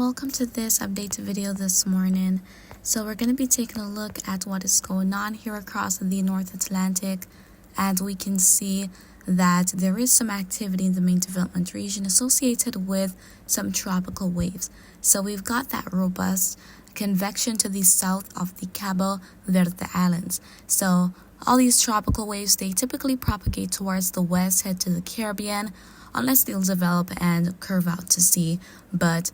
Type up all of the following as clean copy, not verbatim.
welcome to this update video this morning. So we're going to be taking a look at what is going on here across the North Atlantic, and we can see that there is some activity in the main development region associated with some tropical waves. So we've got that robust convection to the south of the Cabo Verde Islands. So all these tropical waves, they typically propagate towards the west, head to the Caribbean, unless they'll develop and curve out to sea. But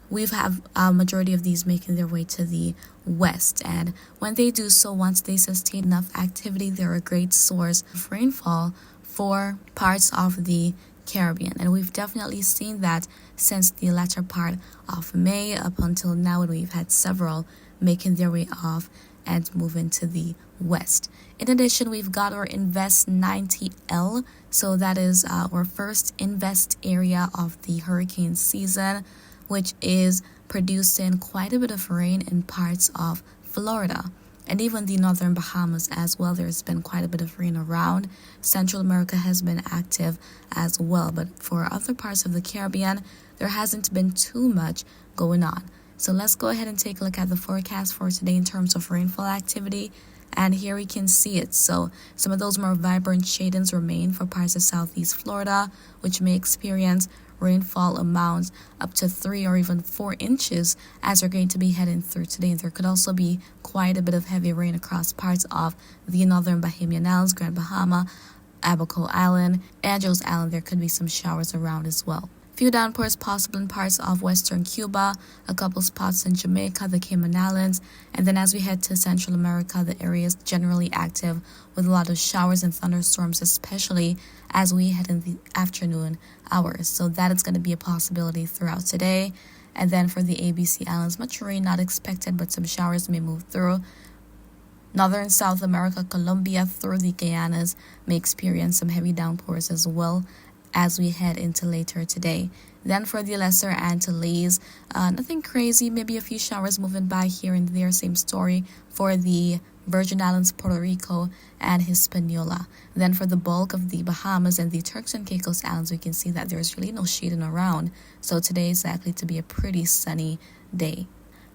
we've have a majority of these making their way to the west, and when they do so, once they sustain enough activity, they're a great source of rainfall for parts of the Caribbean. And we've definitely seen that since the latter part of May up until now, and we've had several making their way off and move into the west. In addition, we've got our Invest 90L, so that is our first invest area of the hurricane season, which is producing quite a bit of rain in parts of Florida and even the northern Bahamas as well. There's been quite a bit of rain around. Central America has been active as well, but for other parts of the Caribbean, there hasn't been too much going on. So let's go ahead and take a look at the forecast for today in terms of rainfall activity. And here we can see it. So some of those more vibrant shadings remain for parts of southeast Florida, which may experience rainfall amounts up to 3 or even 4 inches as we're going to be heading through today. And there could also be quite a bit of heavy rain across parts of the northern Bahamian Islands, Grand Bahama, Abaco Island, Angeles Island. There could be some showers around as well. Few downpours possible in parts of western Cuba, a couple spots in Jamaica, the Cayman Islands, and then as we head to Central America, the area is generally active with a lot of showers and thunderstorms, especially as we head in the afternoon hours. So that is going to be a possibility throughout today. And then for the ABC Islands, much rain not expected, but some showers may move through. Northern South America, Colombia through the Guyanas may experience some heavy downpours as well as we head into later today. Then for the Lesser Antilles, nothing crazy, maybe a few showers moving by here and there. Same story for the Virgin Islands, Puerto Rico, and Hispaniola. Then for the bulk of the Bahamas and the Turks and Caicos Islands, we can see that there's really no shading around. So today is likely to be a pretty sunny day.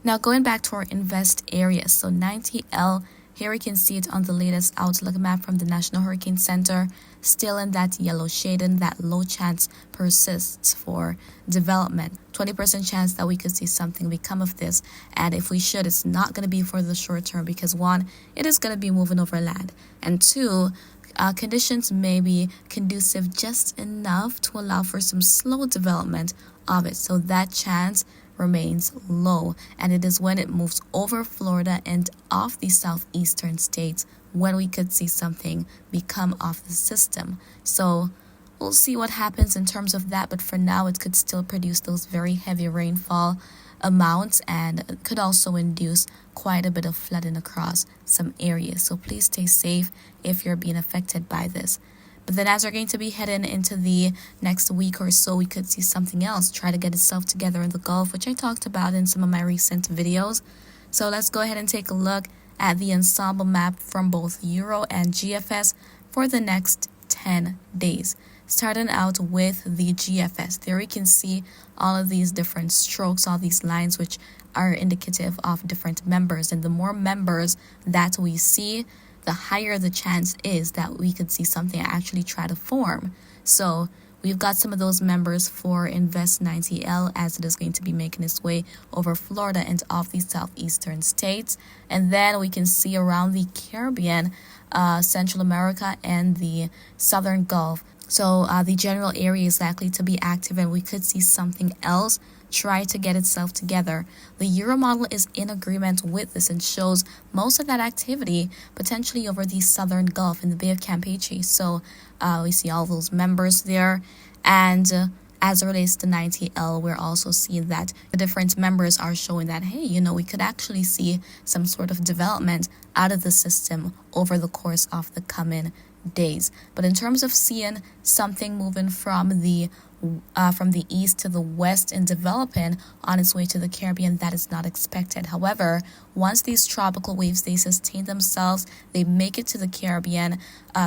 Now going back to our invest areas, so 90L, here we can see it on the latest outlook map from the National Hurricane Center, still in that yellow shading. That low chance persists for development. 20% chance that we could see something become of this, and if we should, it's not going to be for the short term because one, it is going to be moving over land, and two, conditions may be conducive just enough to allow for some slow development of it. So that chance remains low, and it is when it moves over Florida and off the southeastern states when we could see something become off the system. So we'll see what happens in terms of that, but for now it could still produce those very heavy rainfall amounts and could also induce quite a bit of flooding across some areas. So please stay safe if you're being affected by this. But then as we're going to be heading into the next week or so, we could see something else try to get itself together in the Gulf, which I talked about in some of my recent videos. So let's go ahead and take a look at the Ensemble map from both Euro and GFS for the next 10 days. Starting out with the GFS, there we can see all of these different strokes, all these lines which are indicative of different members. And the more members that we see, the higher the chance is that we could see something actually try to form. So we've got some of those members for Invest 90L as it is going to be making its way over Florida and off the southeastern states. And then we can see around the Caribbean, Central America, and the Southern Gulf. So the general area is likely to be active, and we could see something else try to get itself together. The Euro model is in agreement with this and shows most of that activity potentially over the Southern Gulf in the Bay of Campeche. So we see all those members there, and as it relates to 90L, we're also seeing that the different members are showing that, hey, we could actually see some sort of development out of the system over the course of the coming days. But in terms of seeing something moving from the east to the west and developing on its way to the Caribbean, that is not expected. However, once these tropical waves, they sustain themselves, they make it to the Caribbean,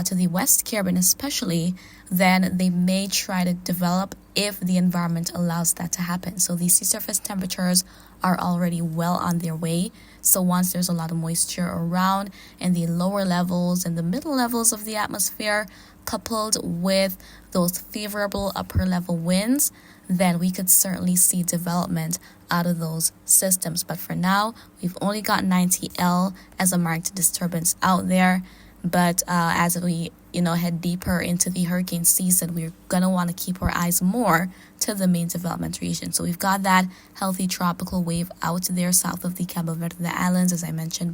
to the West Caribbean especially, then they may try to develop if the environment allows that to happen. So these sea surface temperatures are already well on their way. So once there's a lot of moisture around in the lower levels and the middle levels of the atmosphere, coupled with those favorable upper level winds, then we could certainly see development out of those systems. But for now, we've only got 90L as a marked disturbance out there. But as we head deeper into the hurricane season, we're going to want to keep our eyes more to the main development region. So we've got that healthy tropical wave out there south of the Cabo Verde Islands, as I mentioned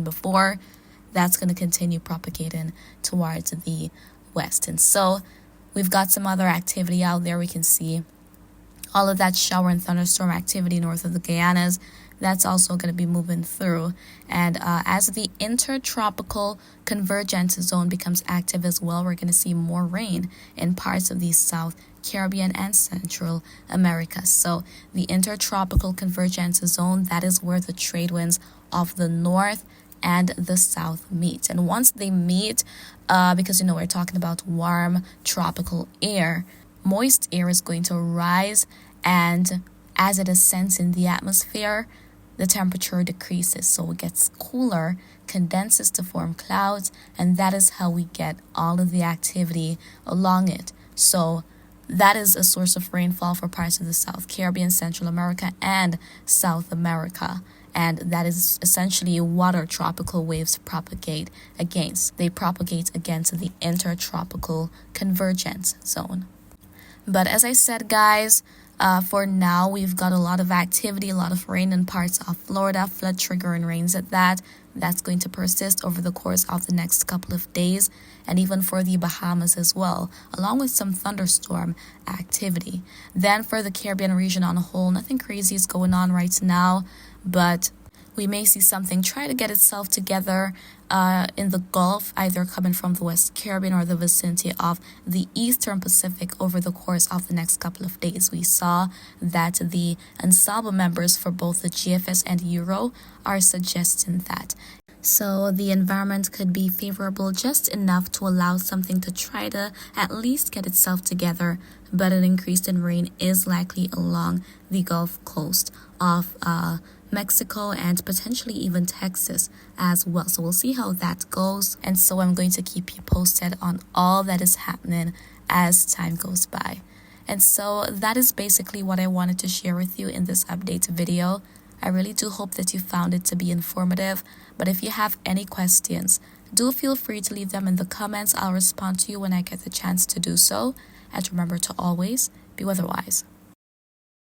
before. That's going to continue propagating towards the west. And so we've got some other activity out there. We can see all of that shower and thunderstorm activity north of the Guyanas. That's also going to be moving through. And as the intertropical convergence zone becomes active as well, we're going to see more rain in parts of the South Caribbean and Central America. So the intertropical convergence zone, that is where the trade winds of the north and the south meet. And once they meet, because we're talking about warm tropical air, moist air is going to rise, and as it ascends in the atmosphere, the temperature decreases, so it gets cooler, condenses to form clouds, and that is how we get all of the activity along it. So that is a source of rainfall for parts of the South Caribbean, Central America, and South America. And that is essentially what our tropical waves propagate against. They propagate against the intertropical convergence zone. But as I said, guys, for now, we've got a lot of activity, a lot of rain in parts of Florida, flood triggering rains at that. That's going to persist over the course of the next couple of days, and even for the Bahamas as well, along with some thunderstorm activity. Then for the Caribbean region on a whole, nothing crazy is going on right now, but we may see something try to get itself together in the Gulf, either coming from the West Caribbean or the vicinity of the Eastern Pacific over the course of the next couple of days. We saw that the Ensemble members for both the GFS and Euro are suggesting that. So the environment could be favorable just enough to allow something to try to at least get itself together, but an increase in rain is likely along the Gulf Coast of Mexico and potentially even Texas as well. So we'll see how that goes. And so I'm going to keep you posted on all that is happening as time goes by. And so that is basically what I wanted to share with you in this update video. I really do hope that you found it to be informative. But if you have any questions, do feel free to leave them in the comments. I'll respond to you when I get the chance to do so. And remember to always be weatherwise.